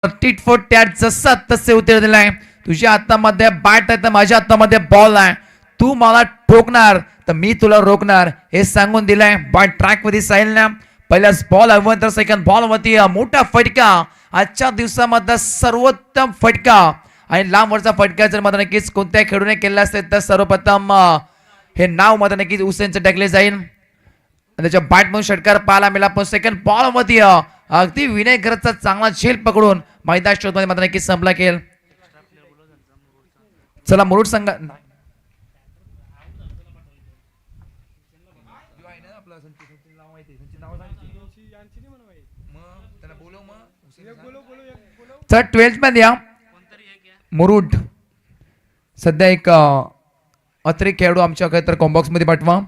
Tit for tat जसा तसे उत्तर दिलाय. तुझ्या हातामध्ये बॅट आहे तर माझ्या हातामध्ये बॉल आहे. तू मला ठोकणार तर मी तुला रोखणार हे सांगून दिलाय. बॉल ट्रॅक वरती साहिलने पहिल्याच बॉल हवं तर सेकंड बॉल वरती मोठा फटका. आजच्या दिवसामधला सर्वोत्तम फटका आणि लांब वरचा फटका जर मात्र नक्कीच कोणत्या खेळूने केला असेल तर सर्वप्रथम हे नाव मात्र नक्कीच हुसेनचं टाकले जाईल. त्याच्या बॅट म्हणून षटकार पाहायला मिळाला. पण सेकंड बॉल मध्ये अगदी विनय करतचा चांगला झेल पकडून मैदान मध्ये मात्र नक्कीच संपला खेळ. चला मुरुड संघ तर 12th मध्ये या मुरुड सध्या एक अतिरिक्त खेळाडू आमच्या तर कॉम्बॉक्स मध्ये पाठवा.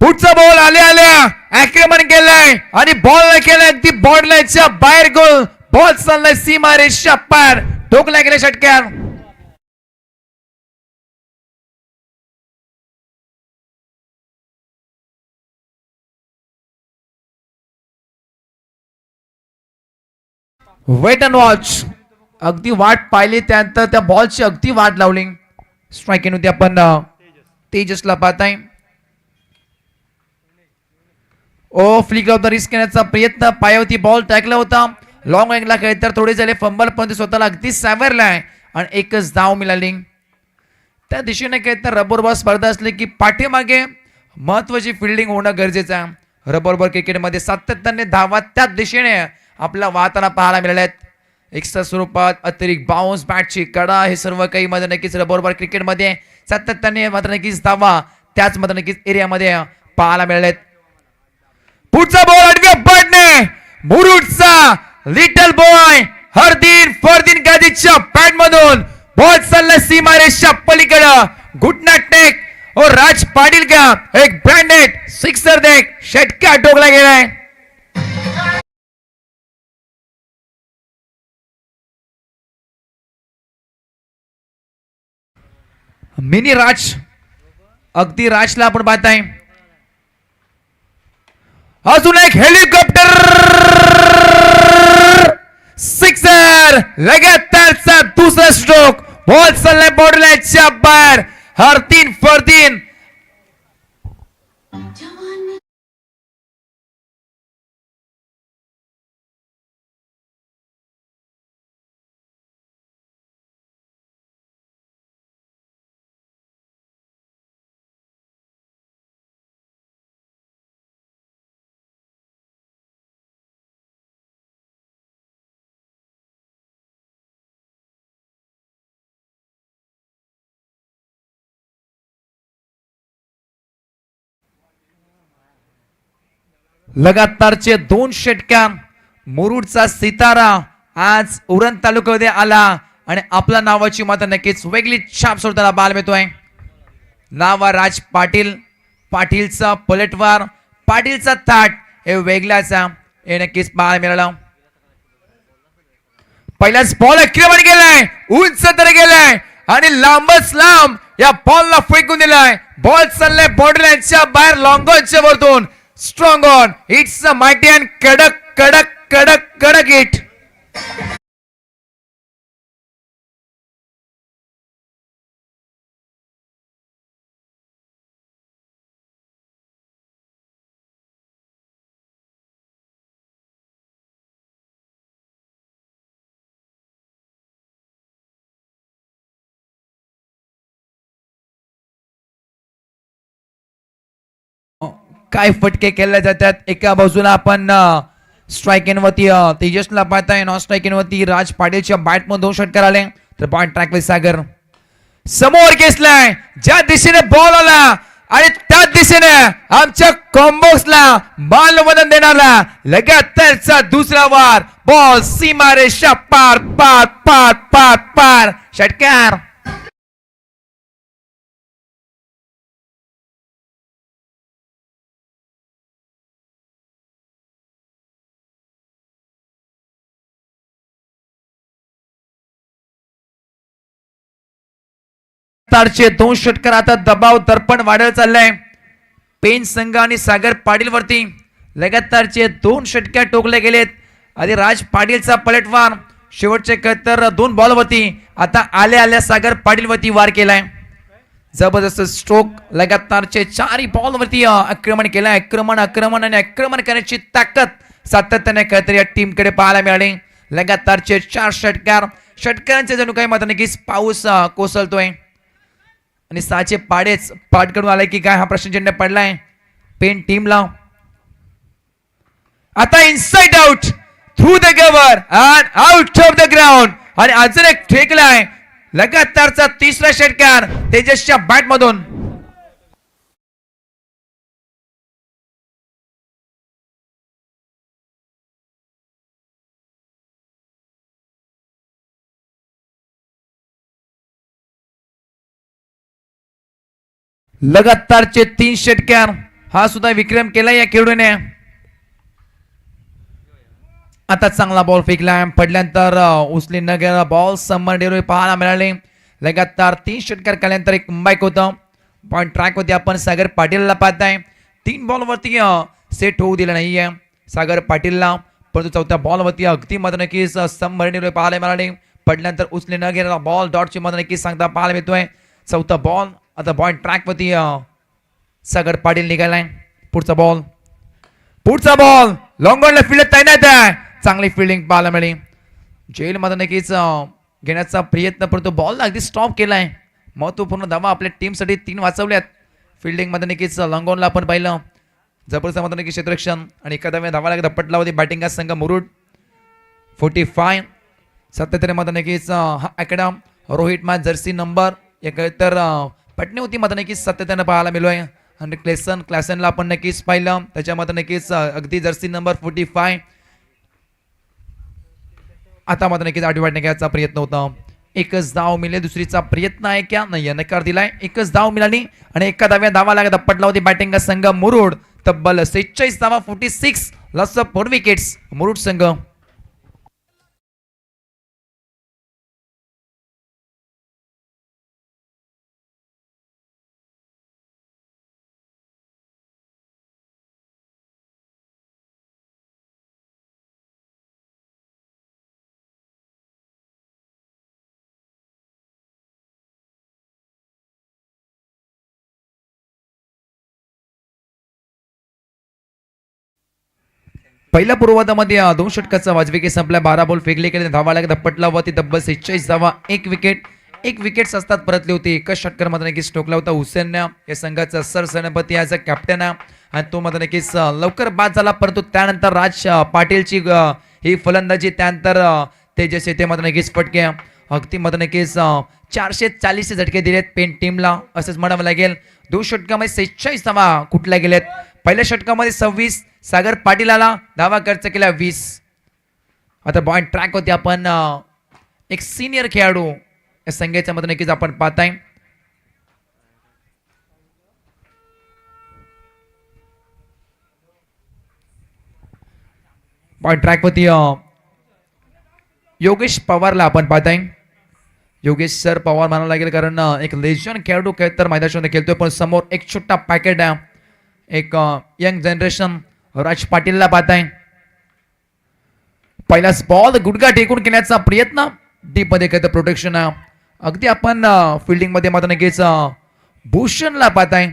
पुढचा बॉल आल्या आक्रमण केलंय आणि बॉल केलाय अगदी बॉर्डरच्या बाहेर गोल. बॉल चाललाय सीमा रेषा पार. ठोकला गेले षटकार. Wait and watch. अगदी वाट पाहिली त्यानंतर त्या बॉलची अगदी वाट लावली. स्ट्राईक होती आपण तेजसला पाहताय. ओ फ्लिक ऑफ द रिस्क करण्याचा प्रयत्न पायावरती बॉल टाकला होता. लॉंग रेंजला खेळ तर थोडे झाले फंबल पण स्वतःला अगदी सावरलाय आणि एकच धाव मिळाली. त्या दिशेने खेळ तर रबर बॉल स्पर्धा असली की पाठीमागे महत्वाची फिल्डिंग होणं गरजेचं आहे. रबर बॉल क्रिकेटमध्ये सातत्याने धावा त्या दिशेने आपल्या वाहताना पाहायला मिळाल्या आहेत. एक्स्ट्रा स्वरूपात अतिरिक्त बाउन्स बॅटची कडा हे सर्व काही मध्ये नक्कीच रबर बॉल क्रिकेटमध्ये सातत्याने मात्र नक्कीच धावा त्याच मध्ये नक्कीच एरियामध्ये पाहायला मिळाल्या आहेत. पुढचा बॉल आडव्या बॅटने मुरुडचा लिटल बॉय हरदीन फरदीन गादीच्या बॅट मधून बॉल चालला सीमारेषा पलीकडे. घुटना टेक और राज पाटील का एक ब्रँडेड सिक्सर देख षटकार ठोकला गेलाय. मिनी राज अगदी राजला आपण पाहताय. अजून एक हेलिकॉप्टर सिक्सर. लगातारचा दुसरा स्ट्रोक. बॉल चाललाय बॉर्डरलाईनच्या बाहेर. हरदीन फरदीन लगातारचे 2 षटकार. मुरुडचा सितारा आज उरण तालुक्यामध्ये आला आणि आपल्या नावाची मात्र नक्कीच वेगळी छाप सोडताना पाहायला मिळतोय. नाव राज पाटील. पाटीलचा पलटवार पाटीलचा थाट हे वेगळ्याचा हे नक्कीच पाहायला मिळालं. पहिल्याच बॉल आक्रमण केलाय. उंच तर गेलाय आणि लांबच लांब या बॉलला फेकून दिलाय. बॉल चाललाय बॉर्डरलाईनच्या बाहेर लॉंग ऑनच्या वरतून. Strong on. It's a mighty and कडक कडक कडक कडक हिट. काय फटके केले जातात. एका बाजूला आपण स्ट्राईक इन वरती तेजसला पाहताय. नॉन स्ट्राईक इन वरती राज पाटीलच्या बॅट मध्ये 2 षटकार आले. तर पॉइंट ट्रॅक वर सागर समोर घेतलाय. ज्या दिशेने बॉल आला आणि त्याच दिशेने आमच्या कॉम्बॉक्सला बालवदन देणारा लगातारचा दुसरा वार. बॉल सीमारेषा पार पार पार पार पार. षटकार. तारचे 2 षटकार. आता दबाव दर्पण वाढत चाललाय पेन संघ आणि सागर पाटील वरती. लगातारचे 2 षटक्या टोकले गेलेत. आधी राज पाटीलचा पलटवार शेवटचे तर 2 बॉलवरती. आता आल्या सागर पाटील वरती वार केलाय. जबरदस्त स्ट्रोक. लगातारचे 4 बॉलवरती आक्रमण केलंय. आक्रमण आणि आक्रमण करण्याची ताकद सातत्याने काहीतरी या टीमकडे पाहायला मिळाली. लगातारचे 4 षटकारांचे जणू काही मात्र नक्कीच पाऊस कोसळतोय आणि 6चे पाडेच पाठकडून आलाय की काय हा प्रश्नचिन्ह पडलाय पेन टीमला. आता inside out through the cover and out of the ground. आणि अजून एक ठेकलाय. लगातारचा 3रा षटकार तेजसच्या बॅट मधून. लगातारचे 3 षटकार हा सुद्धा विक्रम केला या खेळाडूने. आता चांगला बॉल फेकला पडल्यानंतर उचली न गेला बॉल समोर डेरोय पाहायला मिळाले. लगातार 3 षटकार केल्यानंतर एक मुंबईक होतं. पॉइंट ट्रॅक होती. आपण सागर पाटीलला पाहताय 3 बॉलवरती सेट होऊ दिलं नाहीये सागर पाटीलला. परंतु 4थ्या बॉलवरती अगदी मात्र नक्कीच समोर डेरोय पाहायला मिळाले. पडल्यानंतर उचली न गेलेला बॉल डॉटची मात्र नक्कीच सांगता पाहायला मिळतोय. 4था बॉल. आता पॉइंट ट्रॅक वरती सागर पाटील निघालाय. पुढचा बॉल लॉंग ऑनला फील्ड तैनात आहे. चांगली फिल्डिंग पाहायला मिळाली. जेल मध्ये नक्कीच घेण्याचा प्रयत्न परंतु बॉल अगदी स्टॉप केलाय. महत्वपूर्ण धावा आपल्या टीमसाठी 3 वाचवल्यात. फिल्डिंग मध्ये नक्कीच लॉंग ऑनला आपण पाहिलं जबरदस्त मध्ये नक्कीच क्षेत्ररक्षण आणि एका धाव्या धावा लागत पटला होती. बॅटिंग संघ मुरुड 45. 77 मध्ये नक्कीच हा आकडा रोहित मॅच जर्सी नंबर एक तर पटणे होती मध्ये नक्कीच 77 पाहायला मिळलोय. आणि क्लासनला आपण नक्कीच पाहिलं त्याच्यामध्ये नक्कीच अगदी जर्सी नंबर 45. आता मात्र नक्कीच 8 वाटणे घ्यायचा प्रयत्न होता. एकच धाव मिळाली. दुसरीचा प्रयत्न आहे क्या नाही नकार दिलाय. एकच धाव मिळाली आणि एका धावा लागत पटला होती बॅटिंग संघ मुरुड. तब्बल 46 धावा 46 लॉस ऑफ 4 विकेट्स मुरुड संघ. पहिल्या पूर्वार्धामध्ये 2 षटकाचा वाजविकेट संपला. 12 बॉल फेकले गेले. धावा लागत पटला होती. तब्बल 46 धावा 1 विकेट. 1 विकेट असतात परतली होती. एकच षटकार मध्ये नक्कीच टोकला होता हुसेन या संघाचा सरसेनापती ॲज अ कॅप्टन आणि तो मध्ये नक्कीच लवकर बाद झाला. परंतु त्यानंतर राज पाटीलची ही फलंदाजी त्यानंतर तेजस येथे मध्ये नक्कीच फटके अगदी मध्ये नक्कीच 440 झटके दिलेत पेन टीमला असंच म्हणावं लागेल. 2 षटकामध्ये 46 धावा कुठल्या गेलेत. पहिल्या षटकामध्ये 26 सागर पाटीलाला धावा खर्च केला 20. आता पॉइंट ट्रॅक होती. आपण एक सिनियर खेळाडू या संघाच्या मध्ये नक्कीच आपण पाहताय. पॉइंट ट्रॅक होती योगेश पवारला आपण पाहताय. योगेश सर पवार म्हणावं लागेल कारण एक लेजंड खेळाडू तर मैदानामध्ये खेळतोय. पण समोर एक छोटा पॅकेट आहे. एक यंग जनरेशन राज पाटीलला पाहताय. पहिलाच बॉल गुडघा टेकून केल्याचा प्रयत्न डीप मध्ये काय तर प्रोटेक्शन अगदी आपण फिल्डिंग मध्ये मात्र नक्कीच भूषणला पाहताय.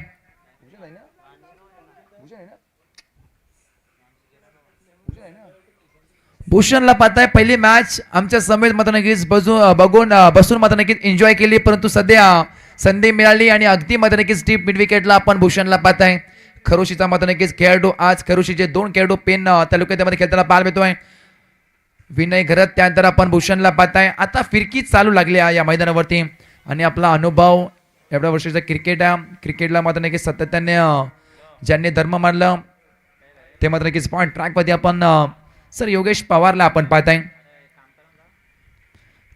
भूषणला पाहताय. पहिली मॅच आमच्या समेत मात्र नक्कीच बसून मात्र नक्कीच एन्जॉय केली. परंतु सध्या संधी मिळाली आणि अगदी मात्र नक्कीच डीप मिड विकेटला आपण भूषणला पाहताय. खरोशीचा मात्र नक्कीच खेळाडू आज खरोशीचे 2 खेळाडू पेन तालुक्यामध्ये खेळताना पाहायला मिळतोय. विनय घरत त्यानंतर आपण भूषणला पाहताय. आता फिरकी चालू लागली आहे या मैदानावरती आणि आपला अनुभव एवढ्या वर्षाचा क्रिकेटला मात्र नक्कीच सातत्याने ज्यांनी धर्म मानलं ते मात्र नक्कीच पॉइंट ट्रॅक मध्ये आपण सर योगेश पवारला आपण पाहताय.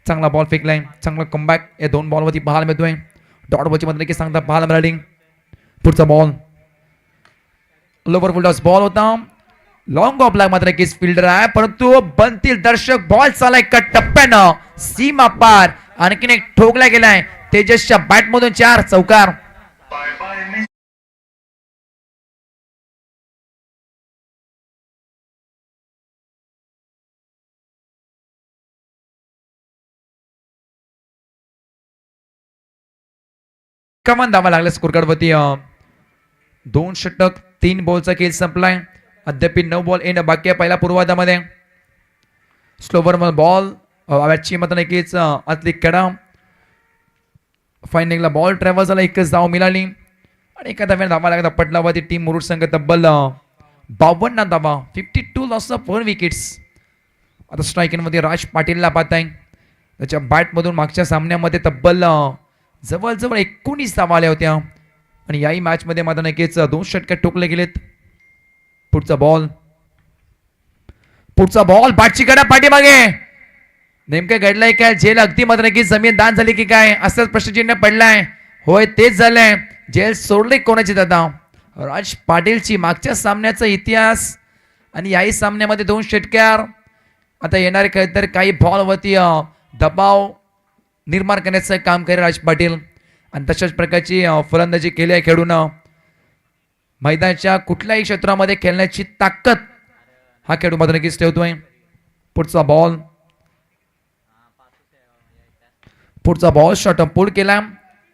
चांगला बॉल फेकलाय. चांगला कमबॅक या 2 बॉलवरती पाहायला मिळतोय. डॉट बॉलची मध्ये नक्कीच सांगता पाहायला मिळाली. पुढचा बॉल लोवर फुल टॉस बॉल होता. लॉंग ऑफ ला मात्र नक्कीच फिल्डर आहे परंतु बनतील दर्शक. बॉल चालाय कट टप्प्यानं सीमा पार. आणखीन एक ठोकला गेलाय तेजसच्या बॅट मधून 4 चौकार. 51 धावा लागल्या स्कोर कार्ड वरती. 2 षटक 3 बॉलचा खेळ संपलाय. अद्याप 9 बॉल एंड बाकी आहे पहिल्या पूर्वार्धामध्ये. स्लोवर बॉल मॅचची मत नक्कीच आतली कडा फायनलला बॉल ट्रॅव्हल झाला. एकच धाव मिळाली आणि एका धाव्याने धावा लागला पटलावरती. टीम मुरुड संघ तब्बल 52 धावा. 52 लॉस ऑफ 4 विकेट्स. आता स्ट्रायकिंग मध्ये राज पाटीलला पाहत आहे. त्याच्या बॅटमधून मागच्या सामन्यामध्ये तब्बल जवळजवळ 19 धावा आल्या होत्या आणि याही मॅच मध्ये मात्र नक्कीच 2 षटकात टोकले गेलेत. पुढचा बॉल बॅटची कडा पाठीमागे. नेमकं घडलंय काय? जेल अगदी मात्र नक्कीच जमीन दान झाली की काय असंच प्रश्नचिन्ह पडलाय. होय तेच झालंय. जेल सोडले कोणाची दादा? राज पाटीलची. मागच्या सामन्याचा इतिहास आणि याही सामन्यामध्ये 2 षटकार. आता येणारे काय तर काही बॉलवरती दबाव निर्माण करण्याचं काम करेल राज पाटील आणि तशाच प्रकारची फलंदाजी केली आहे खेळून. मैदानाच्या कुठल्याही क्षेत्रामध्ये खेळण्याची ताकद हा खेळू मात्र नक्कीच ठेवतोय. पुढचा बॉल शॉर्ट पूल केला.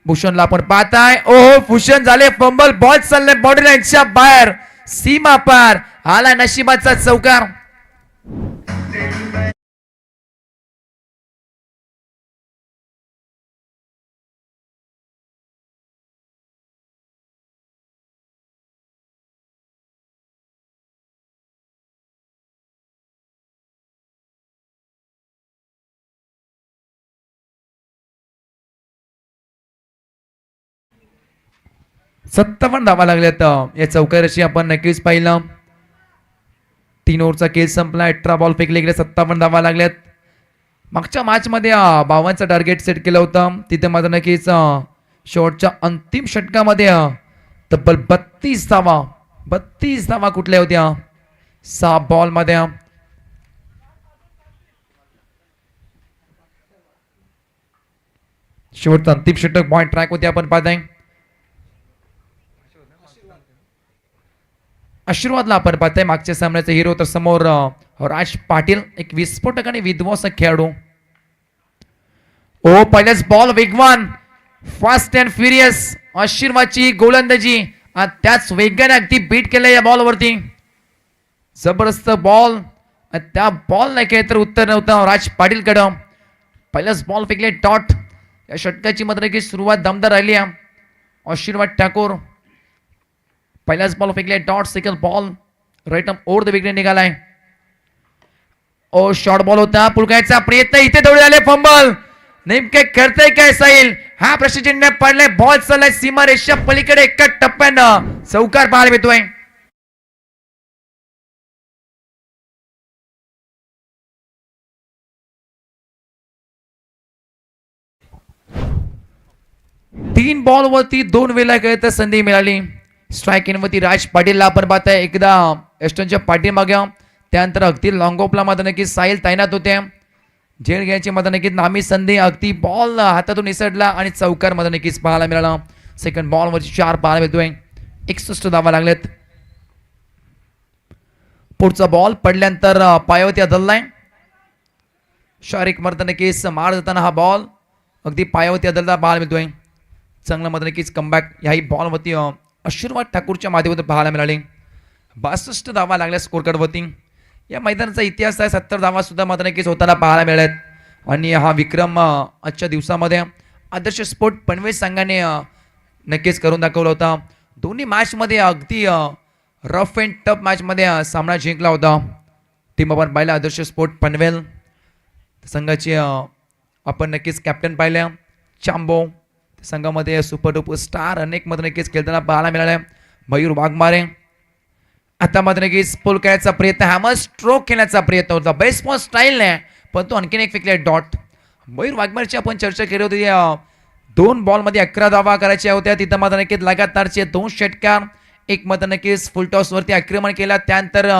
भूषणला आपण पाहताय. ओहो भूषण झाले फंबल. बॉल चालले बॉडी लाईनच्या बाहेर. सीमा पार आला नशिबाचा चौकार. सत्तावन्न धावा लागल्यात या चौकाराशी आपण नक्कीच पाहिलं. 3 ओव्हरचा खेळ संपला. 18 बॉल फेकले गेले. 57 धावा लागल्यात. मागच्या मॅच मध्ये 52चं टार्गेट सेट केलं होतं. तिथे मात्र नक्कीच शेवटच्या अंतिम षटकामध्ये तब्बल 32 धावा कुठल्या होत्या 6 बॉल मध्ये. शेवटचं अंतिम षटक पॉइंट ट्रॅक होते आपण पाहताय. आशीर्वादला आपण पाहताय. मागच्या सामन्याचा हिरो तर समोर राज पाटील एक विस्फोटक आणि विध्वंसक खेळाडू. ओ पहिल्याच बॉल वेगवान फास्ट अँड फ्युरियस आशीर्वादची गोलंदाजी त्याच वेगाने अगदी बीट केलं या बॉलवरती. जबरदस्त बॉल. त्या बॉल नाही काय तर उत्तर नव्हतं राज पाटीलकडं. पहिल्याच बॉल फेकले डॉट. या षटकाची मात्र की सुरुवात दमदार राहिली. आशीर्वाद ठाकूर पहिल्याच बॉल फेकले dot. Second ball right over the wicket निघालाय. ओ शॉर्ट बॉल होता. पुलकायचा प्रयत्न. इथे दौडे आले. फंबल. नेमके करतय काय साहिल? हा प्रश्नचिन्ह पडले. बॉल चाललाय सीमा रेषा पलीकडे. एका टप्प्यानं चौकार पाहायला मिळतोय. तीन बॉल वरती 2 वेळा खेळता संधी मिळाली. स्ट्रायकिंग वरती राज पाटीलला आपण पाहताय. एकदा एस्टनच्या पाठीमागे त्यानंतर अगदी लॉंग ऑफला मात्र नक्की साहिल तैनात होते. झेल घ्यायची मात्र नक्कीच नामी संधी. अगदी बॉल हातातून निसटला आणि चौकार मध्ये नक्कीच पाहायला मिळाला. सेकंड बॉल वरची 4 पाहायला मिळतोय. 61 धावा लागलेत. पुढचा बॉल पडल्यानंतर पायावरती आदललाय. शारीरिक मात्र नक्कीच मार जाताना हा बॉल अगदी पायावरती आदलला पाहायला मिळतोय. चांगला मात्र नक्कीच कमबॅक याही बॉलवरती आशीर्वाद ठाकूरच्या माध्यमातून पाहायला मिळाले. 62 धावा लागल्या स्कोर कार्डवरती. या मैदानाचा इतिहास आहे. 70 धावा सुद्धा मात्र नक्कीच होताना पाहायला मिळाल्यात आणि हा विक्रम आजच्या दिवसामध्ये आदर्श स्पोर्ट पनवेल संघाने नक्कीच करून दाखवला होता. दोन्ही मॅचमध्ये अगदी रफ अँड टफ मॅचमध्ये सामना जिंकला होता. टीम आपण पाहिला आदर्श स्पोर्ट पनवेल संघाची आपण नक्कीच कॅप्टन पाहिल्या चांबो. संघामध्ये सुपर डुपर स्टार अनेक मात्र नक्कीच खेळताना पाहायला मिळाले. मयूर वाघमारे. आता मात्र नक्कीच पोल खेळण्याचा प्रयत्न. हॅमर स्ट्रोक खेळण्याचा प्रयत्न होता. बेसबॉल स्टाईल नाही पण तो आणखीन एक फेकले डॉट. मयूर वाघमारेची आपण चर्चा केली होती. 2 बॉलमध्ये 11 धावा करायच्या होत्या. तिथं मात्र नक्कीच लगातारचे 2 षटकार. एक मात्र नक्कीच फुल टॉस वरती आक्रमण केला. त्यानंतर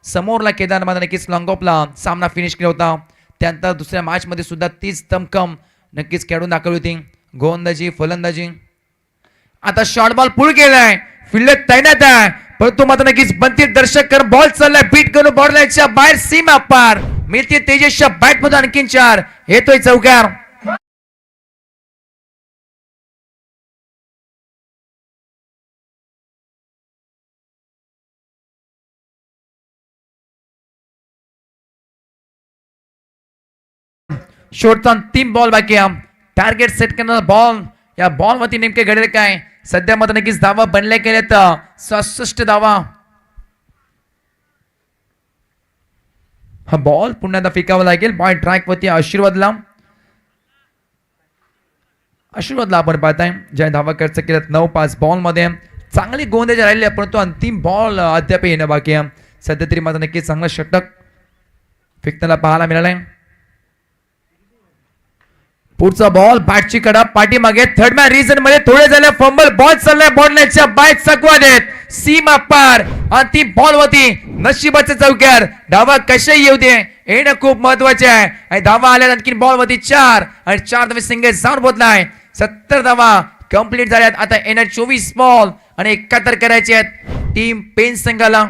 समोरला केदार मात्र नक्कीच लॉंग ऑफला सामना फिनिश केला होता. त्यानंतर दुसऱ्या मॅच मध्ये सुद्धा तीच दमखम नक्कीच खेळून दाखवली होती. गोलंदाजी फलंदाजी. आता शॉर्ट बॉल पुढे केलाय. फिल्डर तैनात आहे परंतु मात्र नक्कीच बनतील दर्शक कर. बॉल चाललाय बीट करून बॉर्डरलाईनच्या बाहेर सीमा पार. मिळते तेजसच्या बॅट मधून आणखीन 4. येतोय चौकार. शेवटचा 3 बॉल बाकी आहे. टार्गेट सेट करणारा बॉल. या बॉल वरती नेमके घडेल काय. सध्या मात्र नक्कीच धावा बनल्या गेल्यात 66 धावा. हा बॉल पुन्हा एकदा फेकावा लागेल. बॉल ट्रॅक वरती आशीर्वादला आपण पाहताय ज्या धावा खर्च केल्यात 9-5 बॉल मध्ये. चांगली गोंधळ राहिली परंतु अंतिम बॉल अद्याप येणं बाकी आहे. सध्या तरी मात्र नक्कीच चांगलं षटक फेकताना पाहायला मिळालंय. पुढचा बॉल बॅटची कडा पाठीमागे थर्ड मॅन रिजन मध्ये थोडे झाले फंबल. बॉल चाललाय बॉलच्या बाहेर चकवा देत सीमा पार. अंतिम बॉल वरती नशिबाचे चौकार. धावा कशा येऊ दे येणं खूप महत्वाचे आहे. आणि धावा आल्या आणखी बॉल वरती 4 आणि 4 धावे सिंगल जाऊन बोधलाय. 70 धावा कंप्लीट झाल्यात. आता येणार 24 बॉल आणि 71 करायचे आहेत टीम पेन संघाला.